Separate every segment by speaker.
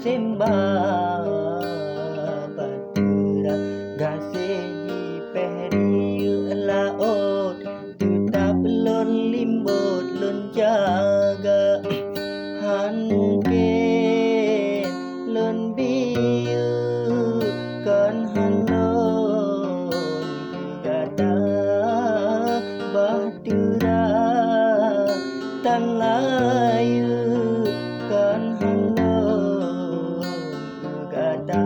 Speaker 1: sembah batera gasih di pehri laut tetap lon limbut lon jaga hanke lon biu kan halon gada batera tan layu kan halon gada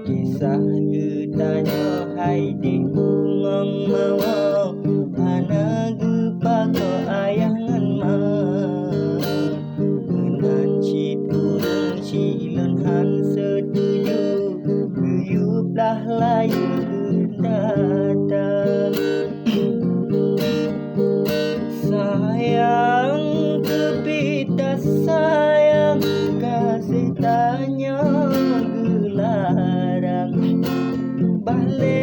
Speaker 1: kisah getanyo hai di ngong mawau ana gepako ayangan ma menan cit urang cilon han setuju guyuplah layu data sayang kepita sayang kasih tanya gelarang balik